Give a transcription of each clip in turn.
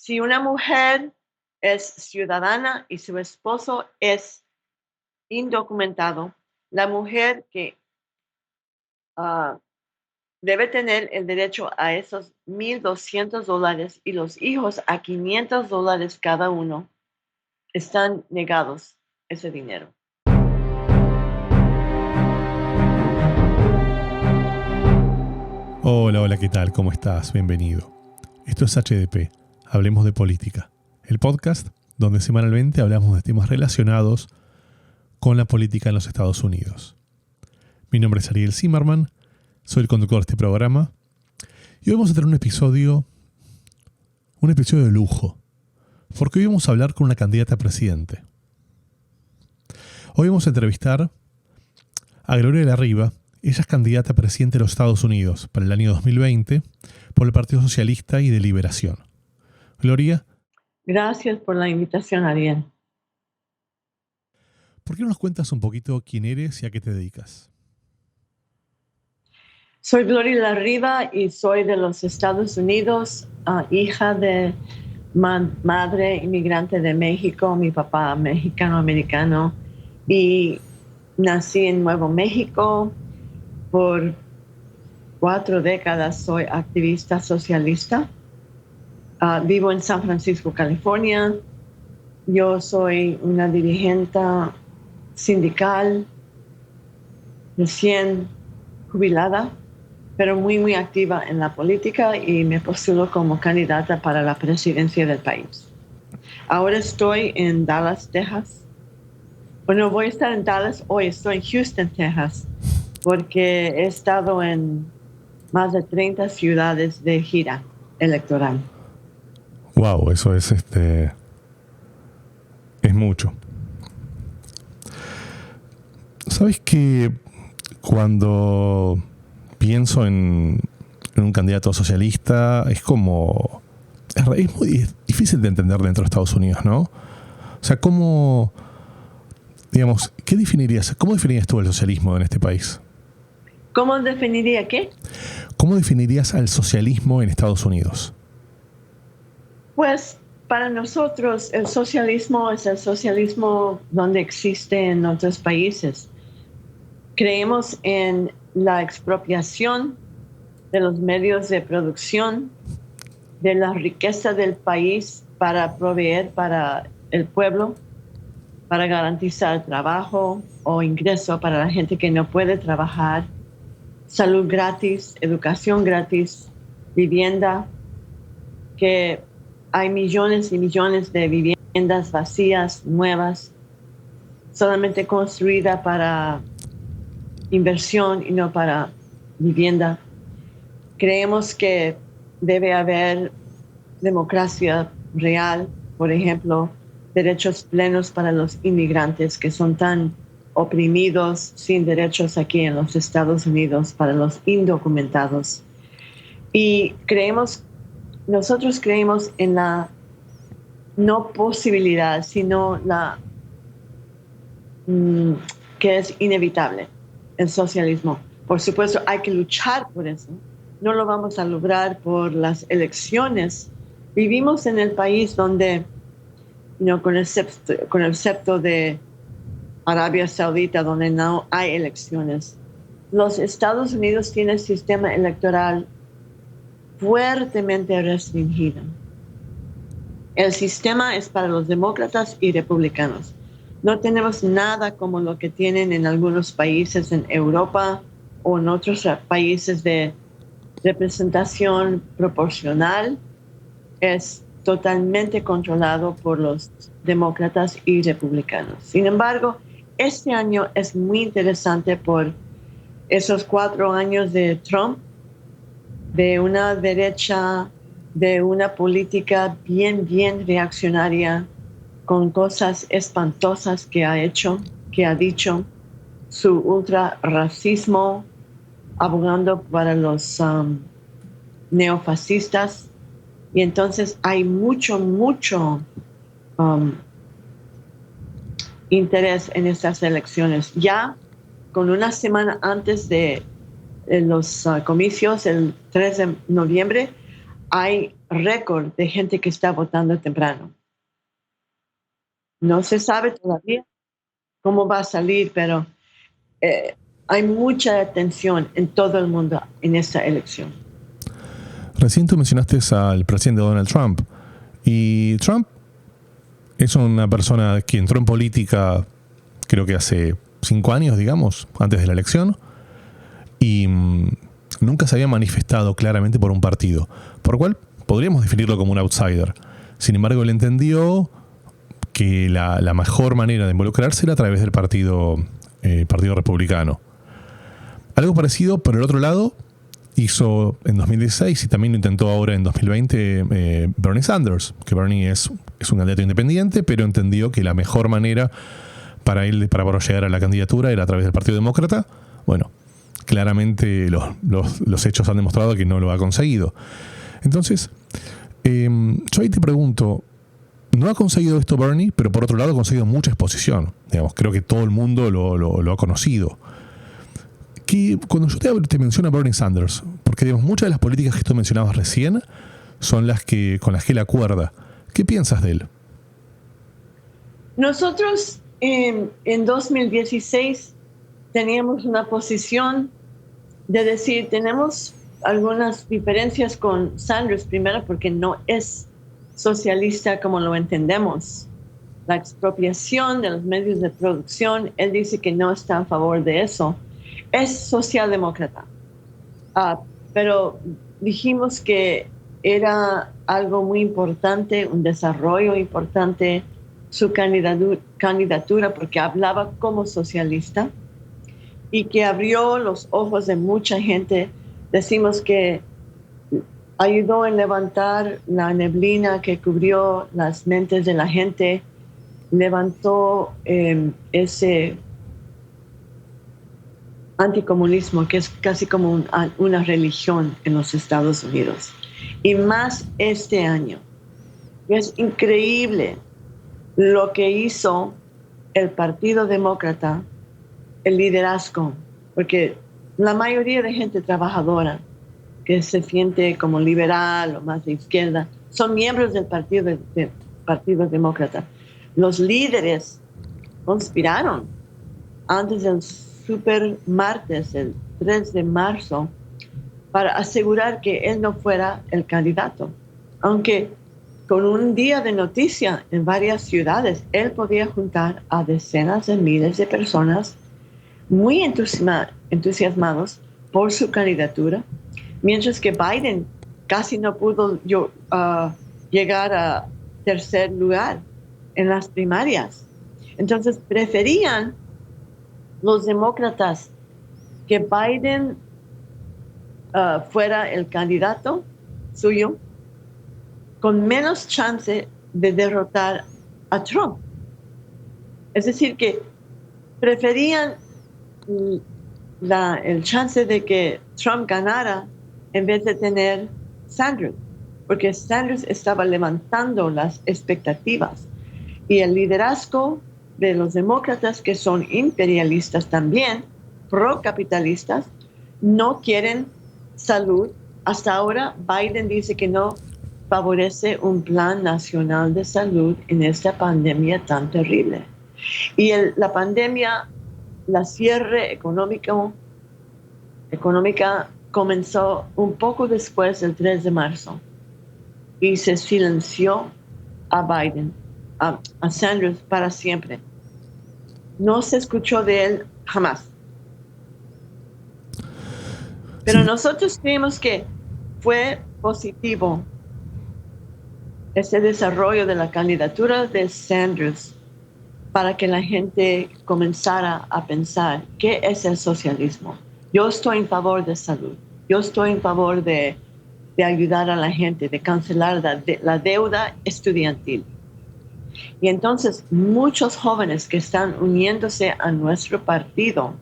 Si una mujer es ciudadana y su esposo es indocumentado, la mujer que ah, debe tener el derecho a esos $1,200 y los hijos a $500 cada uno, están negados ese dinero. Hola, ¿qué tal? ¿Cómo estás? Bienvenido. Esto es HDP, Hablemos de Política, el podcast donde semanalmente hablamos de temas relacionados con la política en los Estados Unidos. Mi nombre es Ariel Zimmerman, soy el conductor de este programa y hoy vamos a tener un episodio de lujo, porque hoy vamos a hablar con una candidata a presidente. Hoy vamos a entrevistar a Gloria de la Riva. Ella es candidata a presidente de los Estados Unidos para el año 2020 por el Partido Socialista y de Liberación. Gloria. Gracias por la invitación, Ariel. ¿Por qué no nos cuentas un poquito quién eres y a qué te dedicas? Soy Gloria de la Riva y soy de los Estados Unidos, hija de madre inmigrante de México, mi papá mexicano-americano, y nací en Nuevo México. Por 4 décadas soy activista socialista. Vivo en San Francisco, California. Yo soy una dirigente sindical recién jubilada, pero muy activa en la política, y me postulo como candidata para la presidencia del país. Ahora estoy en Dallas, Texas. Bueno, voy a estar en Dallas hoy, estoy en Houston, Texas, porque he estado en más de 30 ciudades de gira electoral. Wow, eso es mucho. ¿Sabes que cuando pienso en un candidato socialista es muy difícil de entender dentro de Estados Unidos, ¿no? O sea, ¿cómo definirías tú el socialismo en este país? ¿Cómo definiría qué? ¿Cómo definirías al socialismo en Estados Unidos? Pues para nosotros el socialismo es el socialismo donde existe en otros países. Creemos en la expropiación de los medios de producción, de la riqueza del país para proveer para el pueblo, para garantizar trabajo o ingreso para la gente que no puede trabajar, salud gratis, educación gratis, vivienda, que hay millones y millones de viviendas vacías, nuevas, solamente construidas para inversión y no para vivienda. Creemos que debe haber democracia real, por ejemplo, derechos plenos para los inmigrantes que son tan oprimidos, sin derechos aquí en los Estados Unidos, para los indocumentados. Y nosotros creemos en la no posibilidad, sino la que es inevitable, el socialismo. Por supuesto, hay que luchar por eso. No lo vamos a lograr por las elecciones. Vivimos en el país donde, con el excepto de Arabia Saudita, donde no hay elecciones, los Estados Unidos tienen sistema electoral fuertemente restringido. El sistema es para los demócratas y republicanos. No tenemos nada como lo que tienen en algunos países en Europa o en otros países de representación proporcional. Es totalmente controlado por los demócratas y republicanos. Sin embargo, este año es muy interesante por esos 4 años de Trump, de una derecha, de una política bien reaccionaria, con cosas espantosas que ha dicho, su ultra racismo, abogando para los neofascistas. Y entonces hay mucho interés en estas elecciones. Ya con una semana antes de los comicios, el 3 de noviembre, hay récord de gente que está votando temprano. No se sabe todavía cómo va a salir, pero hay mucha atención en todo el mundo en esta elección. Recién tú mencionaste al presidente Donald Trump. Y Trump es una persona que entró en política, creo que hace 5 años, digamos, antes de la elección. Y nunca se había manifestado claramente por un partido, por lo cual podríamos definirlo como un outsider. Sin embargo, él entendió que la mejor manera de involucrarse era a través del partido republicano. Algo parecido, por el otro lado, hizo en 2016 y también lo intentó ahora en 2020 Bernie Sanders, que Bernie es un candidato independiente, pero entendió que la mejor manera para él para llegar a la candidatura era a través del Partido Demócrata. Bueno, claramente los hechos han demostrado que no lo ha conseguido. Entonces, yo ahí te pregunto, no ha conseguido esto Bernie, pero por otro lado ha conseguido mucha exposición. Digamos, creo que todo el mundo lo ha conocido. Que cuando yo te menciono a Bernie Sanders, porque digamos, muchas de las políticas que tú mencionabas recién son con las que él acuerda. ¿Qué piensas de él? Nosotros en 2016 teníamos una posición de decir, tenemos algunas diferencias con Sanders, primero porque no es socialista como lo entendemos. La expropiación de los medios de producción, él dice que no está a favor de eso. Es socialdemócrata, pero dijimos que era algo muy importante, un desarrollo importante, su candidatura porque hablaba como socialista y que abrió los ojos de mucha gente. Decimos que ayudó en levantar la neblina que cubrió las mentes de la gente, levantó ese anticomunismo, que es casi como una religión en los Estados Unidos. Y más este año. Es increíble lo que hizo el Partido Demócrata, el liderazgo, porque la mayoría de gente trabajadora que se siente como liberal o más de izquierda son miembros del Partido Demócrata. Los líderes conspiraron antes del super martes, el 3 de marzo, para asegurar que él no fuera el candidato. Aunque con un día de noticia en varias ciudades, él podía juntar a decenas de miles de personas muy entusiasmados por su candidatura, mientras que Biden casi no pudo llegar a tercer lugar en las primarias. Entonces preferían los demócratas que Biden fuera el candidato suyo con menos chance de derrotar a Trump. Es decir, que preferían el chance de que Trump ganara en vez de tener Sanders, porque Sanders estaba levantando las expectativas y el liderazgo de los demócratas, que son imperialistas también, procapitalistas, no quieren salud. Hasta ahora Biden dice que no favorece un plan nacional de salud en esta pandemia tan terrible. Y la pandemia, la cierre económica comenzó un poco después del 3 de marzo y se silenció a Biden, a Sanders para siempre. No se escuchó de él jamás. Pero sí, nosotros creemos que fue positivo ese desarrollo de la candidatura de Sanders para que la gente comenzara a pensar qué es el socialismo. Yo estoy en favor de salud. Yo estoy en favor de ayudar a la gente, de cancelar la deuda estudiantil. Y entonces muchos jóvenes que están uniéndose a nuestro partido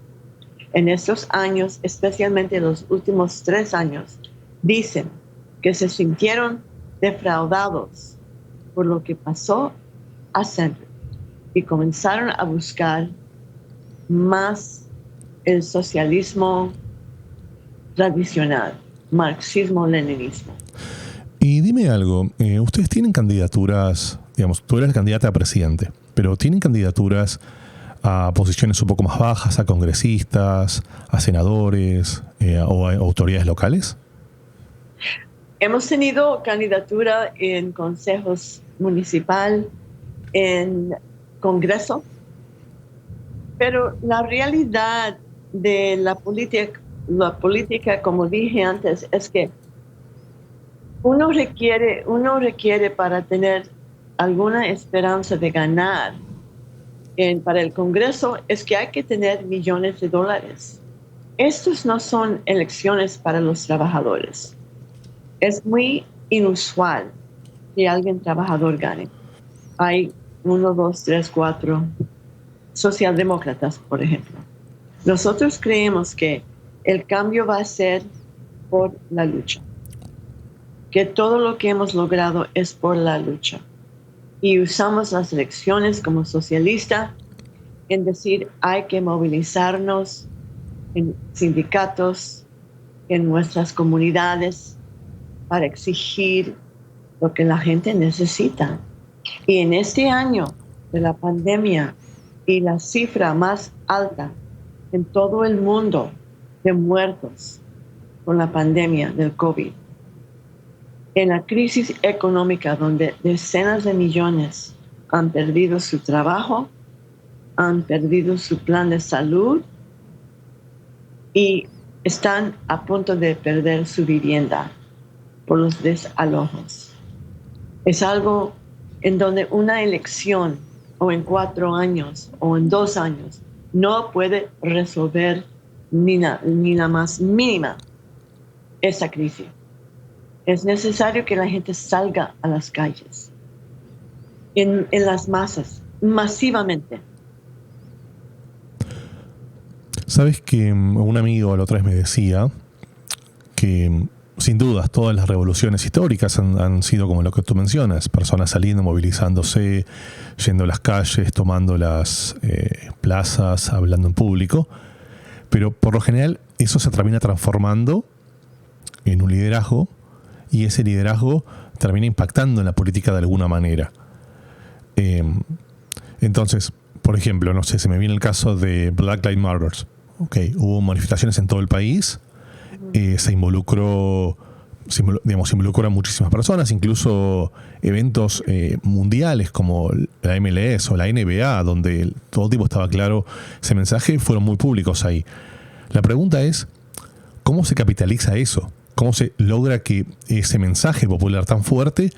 en estos años, especialmente los últimos 3 años, dicen que se sintieron defraudados por lo que pasó a Sanders y comenzaron a buscar más el socialismo tradicional, marxismo-leninismo. Y dime algo, ustedes tienen candidaturas, digamos, tú eres la candidata a presidente, pero ¿tienen candidaturas a posiciones un poco más bajas, a congresistas, a senadores o a autoridades locales? Hemos tenido candidatura en consejos municipal, en Congreso, pero la realidad de la política, como dije antes, es que uno requiere para tener alguna esperanza de ganar para el Congreso, es que hay que tener millones de dólares. Estos no son elecciones para los trabajadores. Es muy inusual que alguien trabajador gane. Hay 1, 2, 3, 4 socialdemócratas, por ejemplo. Nosotros creemos que el cambio va a ser por la lucha, que todo lo que hemos logrado es por la lucha. Y usamos las elecciones como socialista en decir hay que movilizarnos en sindicatos, en nuestras comunidades, para exigir lo que la gente necesita. Y en este año de la pandemia y la cifra más alta en todo el mundo de muertos con la pandemia del COVID, en la crisis económica donde decenas de millones han perdido su trabajo, han perdido su plan de salud y están a punto de perder su vivienda por los desalojos. Es algo en donde una elección, o en 4 años, o en 2 años, no puede resolver ni la más mínima esa crisis. Es necesario que la gente salga a las calles, en las masas, masivamente. Sabes que un amigo la otra vez me decía que sin dudas todas las revoluciones históricas han sido como lo que tú mencionas, personas saliendo, movilizándose, yendo a las calles, tomando las plazas, hablando en público, pero por lo general eso se termina transformando en un liderazgo y ese liderazgo termina impactando en la política de alguna manera. Entonces, por ejemplo, no sé, se me viene el caso de Black Lives Matter. Okay, hubo manifestaciones en todo el país, se involucró a muchísimas personas, incluso eventos mundiales como la MLS o la NBA, donde todo tipo estaba claro ese mensaje, fueron muy públicos ahí. La pregunta es, ¿cómo se capitaliza eso? ¿Cómo se logra que ese mensaje popular tan fuerte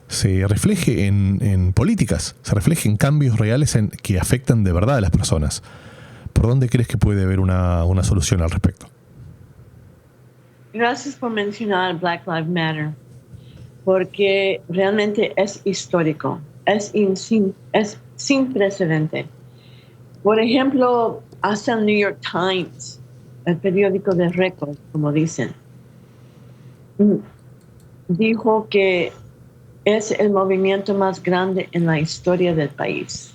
se refleje en políticas, se refleje en cambios reales que afectan de verdad a las personas? ¿Por dónde crees que puede haber una solución al respecto? Gracias por mencionar Black Lives Matter, porque realmente es histórico, es sin precedente. Por ejemplo, hasta el New York Times, el periódico de récord, como dicen, dijo que es el movimiento más grande en la historia del país.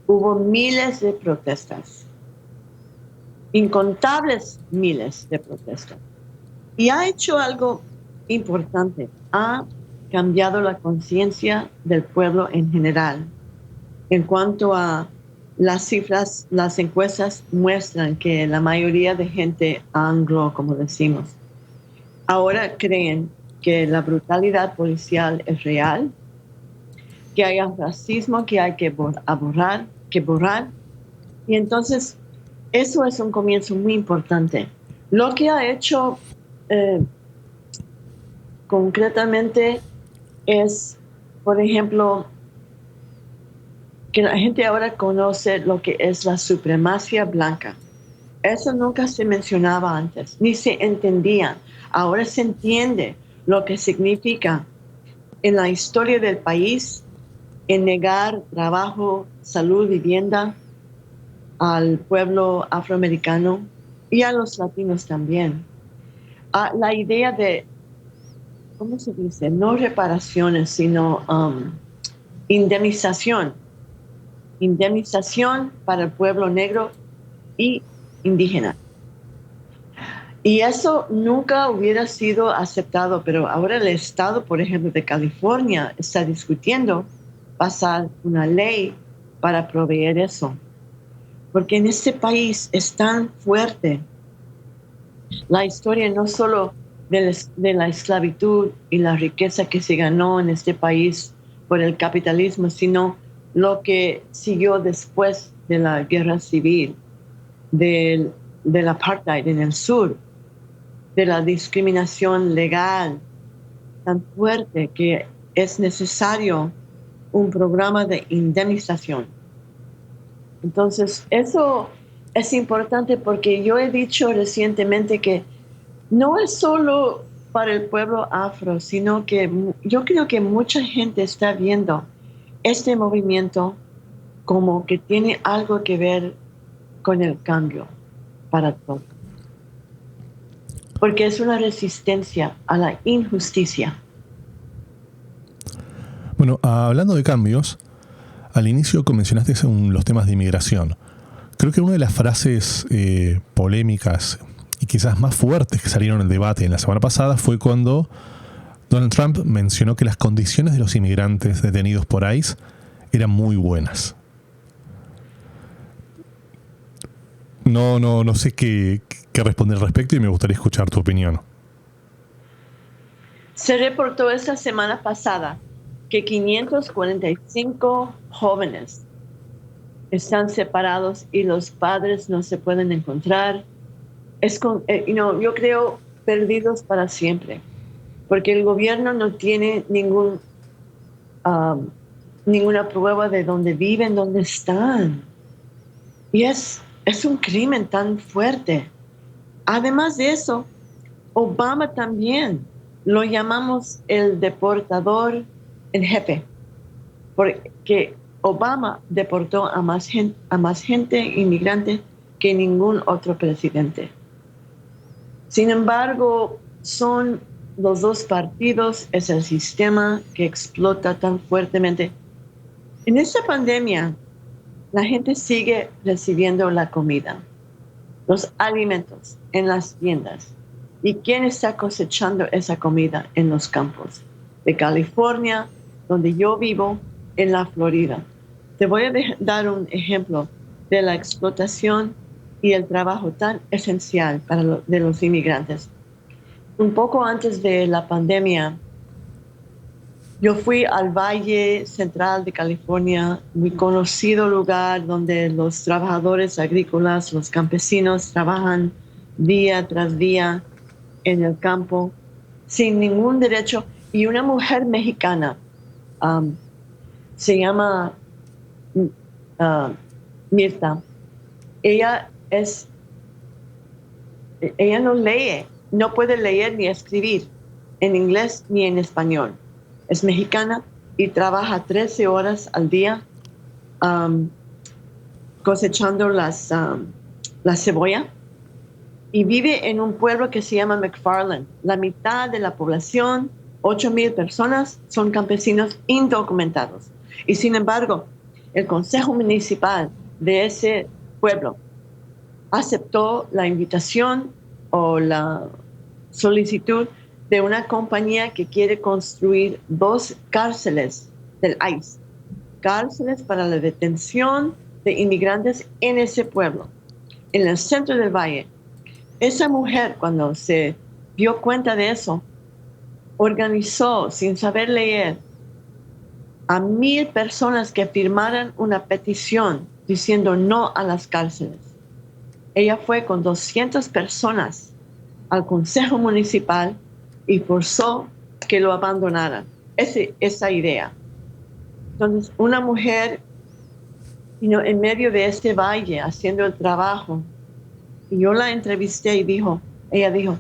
Hubo miles de protestas, incontables miles de protestas. Y ha hecho algo importante, ha cambiado la conciencia del pueblo en general. En cuanto a las cifras, las encuestas muestran que la mayoría de gente anglo, como decimos, ahora creen que la brutalidad policial es real, que hay racismo que hay que borrar. Y entonces, eso es un comienzo muy importante. Lo que ha hecho concretamente es, por ejemplo, que la gente ahora conoce lo que es la supremacía blanca. Eso nunca se mencionaba antes, ni se entendía. Ahora se entiende lo que significa en la historia del país en negar trabajo, salud, vivienda al pueblo afroamericano y a los latinos también. La idea de, ¿cómo se dice? No reparaciones, sino indemnización. Indemnización para el pueblo negro y indígena. Y eso nunca hubiera sido aceptado, pero ahora el estado, por ejemplo, de California está discutiendo pasar una ley para proveer eso. Porque en este país es tan fuerte la historia no solo de la esclavitud y la riqueza que se ganó en este país por el capitalismo, sino lo que siguió después de la guerra civil, del apartheid en el sur, de la discriminación legal tan fuerte que es necesario un programa de indemnización. Entonces, eso es importante porque yo he dicho recientemente que no es solo para el pueblo afro, sino que yo creo que mucha gente está viendo este movimiento como que tiene algo que ver con el cambio para todos. Porque es una resistencia a la injusticia. Bueno, hablando de cambios, al inicio mencionaste los temas de inmigración. Creo que una de las frases polémicas y quizás más fuertes que salieron en el debate en la semana pasada fue cuando Donald Trump mencionó que las condiciones de los inmigrantes detenidos por ICE eran muy buenas. No sé qué responder al respecto y me gustaría escuchar tu opinión. Se reportó esta semana pasada que 545 jóvenes están separados y los padres no se pueden encontrar. Yo creo perdidos para siempre, porque el gobierno no tiene ninguna prueba de dónde viven, dónde están. Y es un crimen tan fuerte. Además de eso, Obama también lo llamamos el deportador en jefe, porque Obama deportó a más gente inmigrante que ningún otro presidente. Sin embargo, son los dos partidos, es el sistema que explota tan fuertemente. En esta pandemia, la gente sigue recibiendo la comida, los alimentos en las tiendas. ¿Y quién está cosechando esa comida en los campos? De California, donde yo vivo, en la Florida. Te voy a dar un ejemplo de la explotación y el trabajo tan esencial de los inmigrantes. Un poco antes de la pandemia, yo fui al Valle Central de California, muy conocido lugar donde los trabajadores agrícolas, los campesinos trabajan día tras día en el campo sin ningún derecho. Y una mujer mexicana, se llama Mirta, ella no lee, no puede leer ni escribir en inglés ni en español. Es mexicana y trabaja 13 horas al día cosechando la cebolla, y vive en un pueblo que se llama McFarland. La mitad de la población, 8,000 personas, son campesinos indocumentados. Y sin embargo, el Consejo Municipal de ese pueblo aceptó la invitación o la solicitud de una compañía que quiere construir 2 cárceles del ICE, cárceles para la detención de inmigrantes en ese pueblo, en el centro del valle. Esa mujer, cuando se dio cuenta de eso, organizó, sin saber leer, a 1,000 personas que firmaran una petición diciendo no a las cárceles. Ella fue con 200 personas al Consejo Municipal y forzó que lo abandonaran. Esa idea. Entonces, una mujer en medio de este valle haciendo el trabajo, y yo la entrevisté y ella dijo,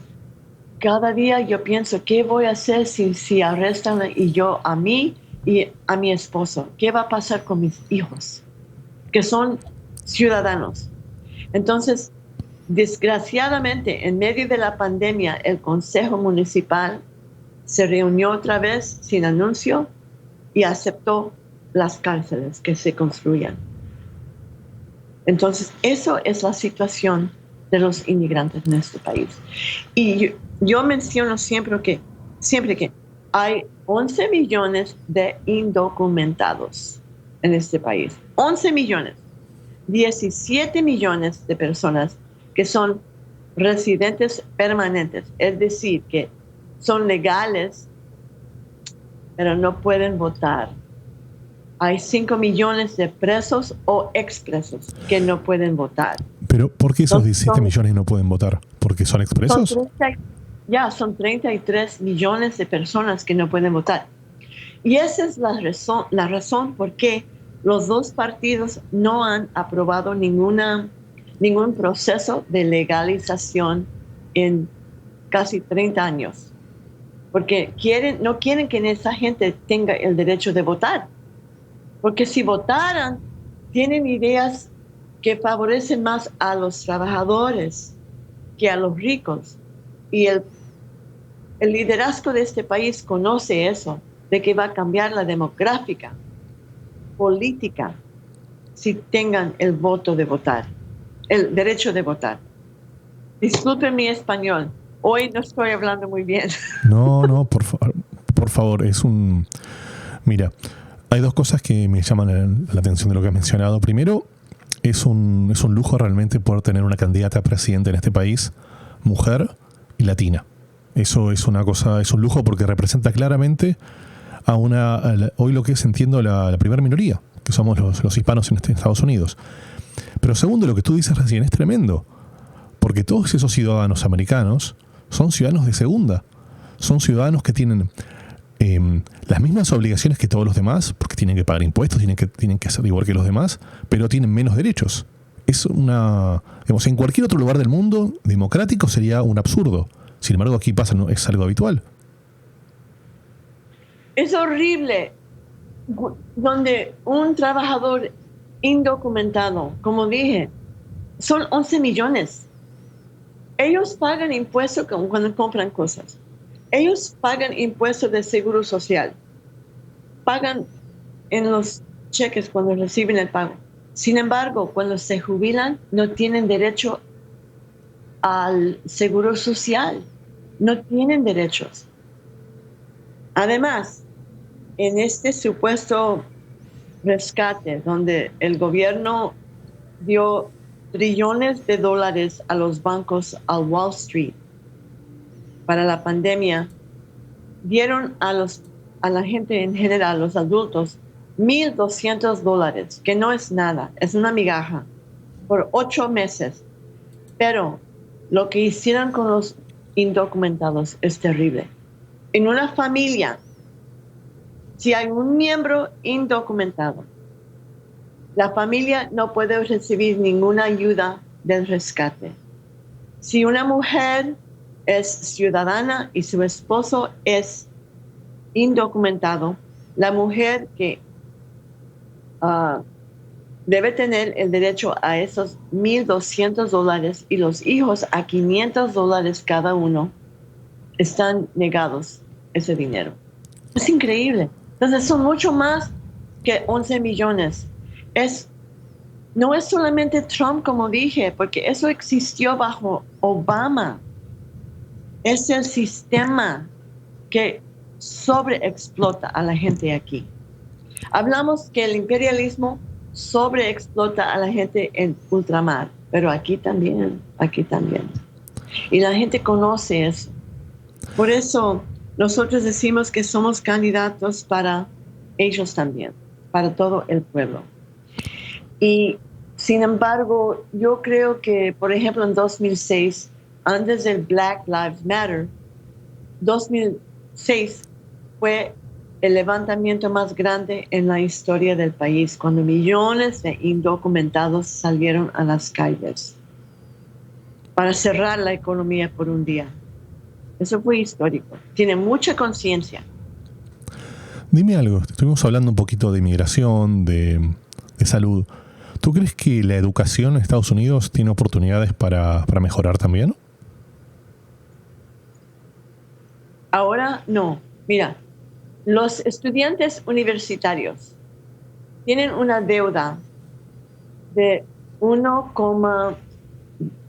cada día yo pienso, ¿qué voy a hacer si arrestan a mí y a mi esposo? ¿Qué va a pasar con mis hijos, que son ciudadanos? Entonces, desgraciadamente, en medio de la pandemia, el Consejo Municipal se reunió otra vez sin anuncio y aceptó las cárceles que se construían. Entonces, eso es la situación de los inmigrantes en este país. Y yo menciono siempre que hay 11 millones de indocumentados en este país. 11 millones. 17 millones de personas que son residentes permanentes, es decir, que son legales, pero no pueden votar. Hay 5 millones de presos o expresos que no pueden votar. Pero ¿por qué esos 17 millones no pueden votar? ¿Porque son expresos? Son 33 millones de personas que no pueden votar. Y esa es la razón por qué los dos partidos no han aprobado ningún proceso de legalización en casi 30 años. Porque no quieren que esa gente tenga el derecho de votar. Porque si votaran, tienen ideas que favorecen más a los trabajadores que a los ricos. Y el liderazgo de este país conoce eso, de que va a cambiar la demográfica, política, si tengan el voto de votar, el derecho de votar. Disculpen mi español, hoy no estoy hablando muy bien. No, por favor, Mira, hay dos cosas que me llaman la atención de lo que has mencionado. Primero, es un lujo realmente poder tener una candidata a presidente en este país, mujer y latina. Eso es una cosa, es un lujo porque representa claramente hoy lo que es, entiendo, la primera minoría, que somos los hispanos en Estados Unidos. Pero segundo, lo que tú dices recién es tremendo, porque todos esos ciudadanos americanos son ciudadanos de segunda, son ciudadanos que tienen las mismas obligaciones que todos los demás, porque tienen que pagar impuestos, tienen que hacer igual que los demás, pero tienen menos derechos. En cualquier otro lugar del mundo democrático sería un absurdo. Sin embargo, aquí es algo habitual. Es horrible donde un trabajador indocumentado, como dije, son 11 millones. Ellos pagan impuestos cuando compran cosas. Ellos pagan impuestos de seguro social. Pagan en los cheques cuando reciben el pago. Sin embargo, cuando se jubilan, no tienen derecho al seguro social. No tienen derechos. Además, en este supuesto rescate, donde el gobierno dio trillones de dólares a los bancos, a Wall Street, para la pandemia, dieron a la gente en general, los adultos, $1,200, que no es nada, es una migaja, por 8 meses. Pero lo que hicieron con los indocumentados es terrible. En una familia, si hay un miembro indocumentado, la familia no puede recibir ninguna ayuda del rescate. Si una mujer es ciudadana y su esposo es indocumentado, la mujer que debe tener el derecho a esos $1,200 y los hijos a $500 cada uno, están negados ese dinero. Es increíble. Entonces son mucho más que 11 millones. No es solamente Trump, como dije, porque eso existió bajo Obama. Es el sistema que sobreexplota a la gente aquí. Hablamos que el imperialismo sobreexplota a la gente en ultramar, pero aquí también. Y la gente conoce eso. Por eso nosotros decimos que somos candidatos para ellos también, para todo el pueblo. Y sin embargo, yo creo que, por ejemplo, en 2006, antes del Black Lives Matter, 2006 fue el levantamiento más grande en la historia del país, cuando millones de indocumentados salieron a las calles para cerrar la economía por un día. Eso fue histórico. Tiene mucha conciencia. Dime algo. Estuvimos hablando un poquito de inmigración, de salud. ¿Tú crees que la educación en Estados Unidos tiene oportunidades para mejorar también? Ahora no. Mira, los estudiantes universitarios tienen una deuda de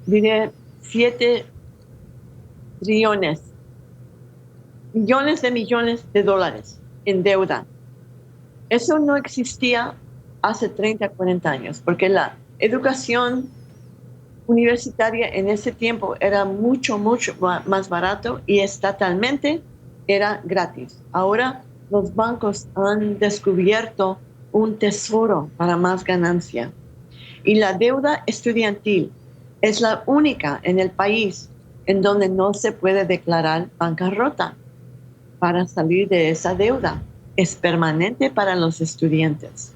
diré 7 trillones, millones de dólares en deuda. Eso no existía hace 30, 40 años, porque la educación universitaria en ese tiempo era mucho más barato y estatalmente era gratis. Ahora los bancos han descubierto un tesoro para más ganancia. Y la deuda estudiantil es la única en el país en donde no se puede declarar bancarrota para salir de esa deuda. Es permanente para los estudiantes.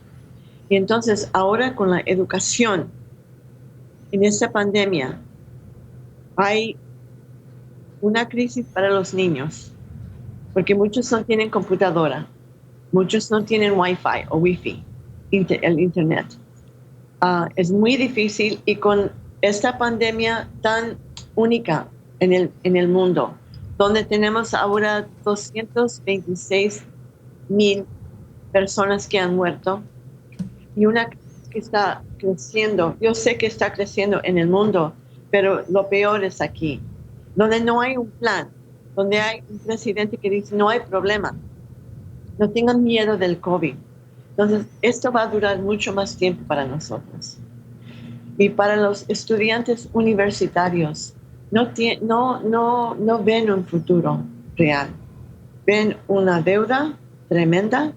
Y entonces ahora con la educación, en esta pandemia, hay una crisis para los niños, porque muchos no tienen computadora, muchos no tienen Wi-Fi o Wi-Fi, el Internet. Es muy difícil y con esta pandemia tan única en el mundo, donde tenemos ahora 226,000 personas que han muerto y una que está creciendo. Yo sé que está creciendo en el mundo, pero lo peor es aquí, donde no hay un plan, donde hay un presidente que dice no hay problema, no tengan miedo del COVID. Entonces, esto va a durar mucho más tiempo para nosotros. Y para los estudiantes universitarios, no ven un futuro real. Ven una deuda tremenda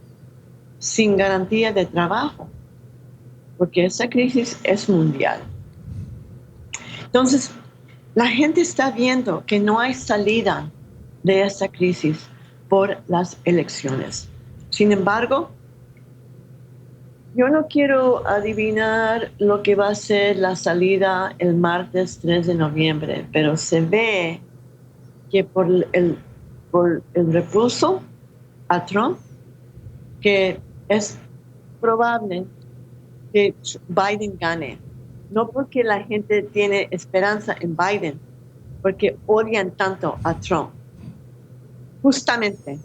sin garantía de trabajo, porque esa crisis es mundial. Entonces, la gente está viendo que no hay salida de esta crisis por las elecciones. Sin embargo, yo no quiero adivinar lo que va a ser la salida el martes 3 de noviembre, pero se ve que por el repulso a Trump, que es probable que Biden gane. No porque la gente tiene esperanza en Biden, porque odian tanto a Trump. Justamente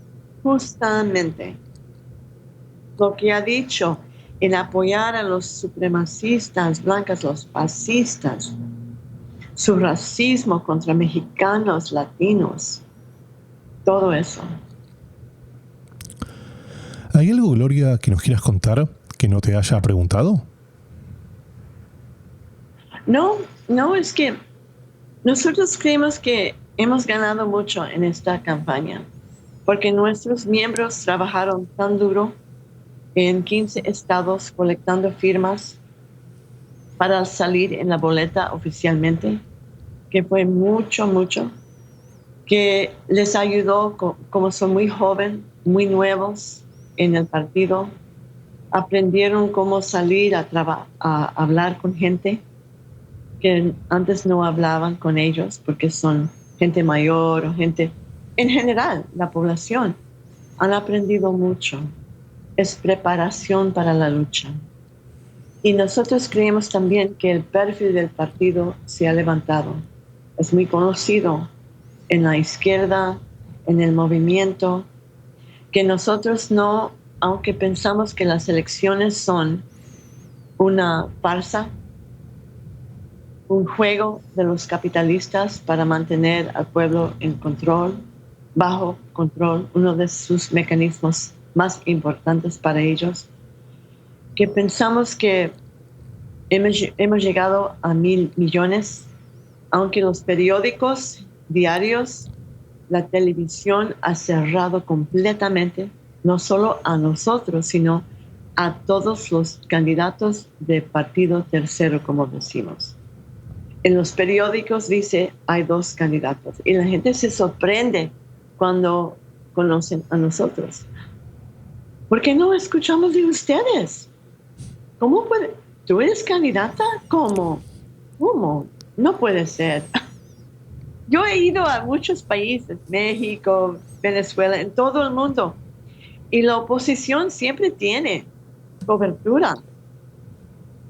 lo que ha dicho en apoyar a los supremacistas blancos, los fascistas, su racismo contra mexicanos, latinos, todo eso. ¿Hay algo, Gloria, que nos quieras contar que no te haya preguntado? No, es que nosotros creemos que hemos ganado mucho en esta campaña, porque nuestros miembros trabajaron tan duro en 15 estados colectando firmas para salir en la boleta oficialmente, que fue mucho, que les ayudó, como son muy jóvenes, muy nuevos en el partido, aprendieron cómo salir a hablar con gente que antes no hablaban con ellos porque son gente mayor o gente, en general, la población, han aprendido mucho. Es preparación para la lucha. Y nosotros creemos también que el perfil del partido se ha levantado. Es muy conocido en la izquierda, en el movimiento, que nosotros no, aunque pensamos que las elecciones son una farsa, un juego de los capitalistas para mantener al pueblo en control, bajo control, uno de sus mecanismos más importantes para ellos, que pensamos que hemos llegado a 1,000 millones, aunque los periódicos diarios, la televisión ha cerrado completamente, no solo a nosotros, sino a todos los candidatos de partido tercero, como decimos. En los periódicos dice hay 2 candidatos y la gente se sorprende cuando conocen a nosotros. ¿Por qué no escuchamos de ustedes? ¿Cómo puede? ¿Tú eres candidata? ¿Cómo? No puede ser. Yo he ido a muchos países, México, Venezuela, en todo el mundo, y la oposición siempre tiene cobertura.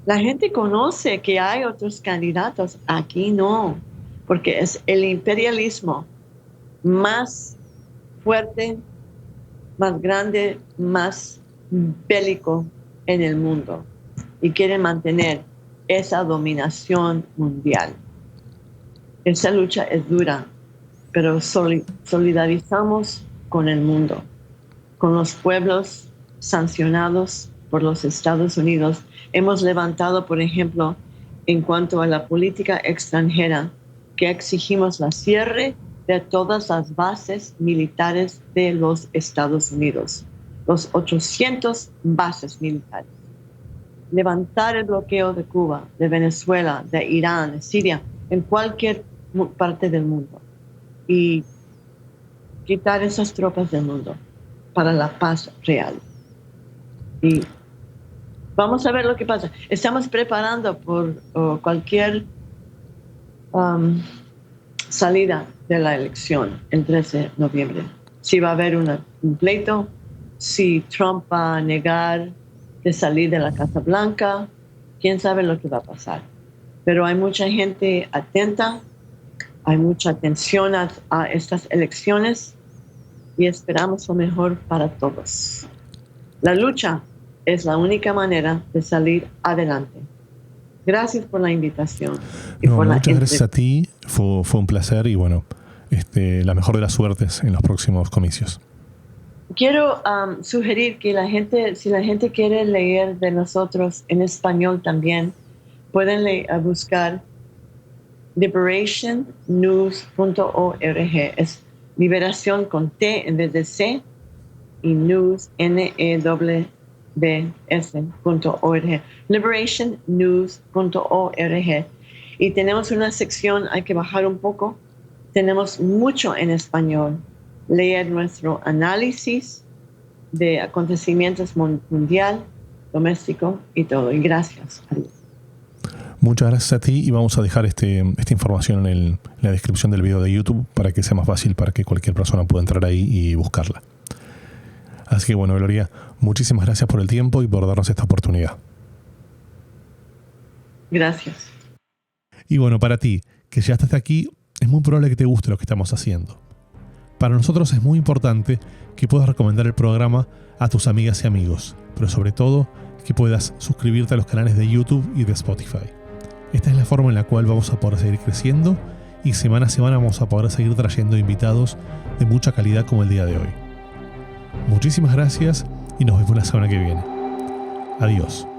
La gente conoce que hay otros candidatos, aquí no, porque es el imperialismo más fuerte, más grande, más bélico en el mundo y quieren mantener esa dominación mundial. Esa lucha es dura, pero solidarizamos con el mundo, con los pueblos sancionados por los Estados Unidos. Hemos levantado, por ejemplo, en cuanto a la política extranjera, que exigimos la cierre de todas las bases militares de los Estados Unidos, los 800 bases militares. Levantar el bloqueo de Cuba, de Venezuela, de Irán, de Siria, en cualquier parte del mundo, y quitar esas tropas del mundo para la paz real. Y vamos a ver lo que pasa. Estamos preparando por cualquier salida de la elección el 13 de noviembre. Si va a haber un pleito, si Trump va a negar de salir de la Casa Blanca, quién sabe lo que va a pasar. Pero hay mucha gente atenta, hay mucha atención a estas elecciones y esperamos lo mejor para todos. La lucha es la única manera de salir adelante. Gracias por la invitación. Muchas gracias a ti, fue un placer y bueno, la mejor de las suertes en los próximos comicios. Quiero sugerir que si la gente quiere leer de nosotros en español también, pueden buscar liberationnews.org. Es liberación con T en vez de C y news, NEWS.org. liberationnews.org. Y tenemos una sección, hay que bajar un poco, tenemos mucho en español. Leer nuestro análisis de acontecimientos mundial, doméstico y todo. Y gracias. Adiós. Muchas gracias a ti y vamos a dejar esta información en la descripción del video de YouTube para que sea más fácil para que cualquier persona pueda entrar ahí y buscarla. Así que bueno, Gloria, muchísimas gracias por el tiempo y por darnos esta oportunidad. Gracias. Y bueno, para ti, que llegaste hasta aquí, es muy probable que te guste lo que estamos haciendo. Para nosotros es muy importante que puedas recomendar el programa a tus amigas y amigos, pero sobre todo que puedas suscribirte a los canales de YouTube y de Spotify. Esta es la forma en la cual vamos a poder seguir creciendo y semana a semana vamos a poder seguir trayendo invitados de mucha calidad como el día de hoy. Muchísimas gracias y nos vemos la semana que viene. Adiós.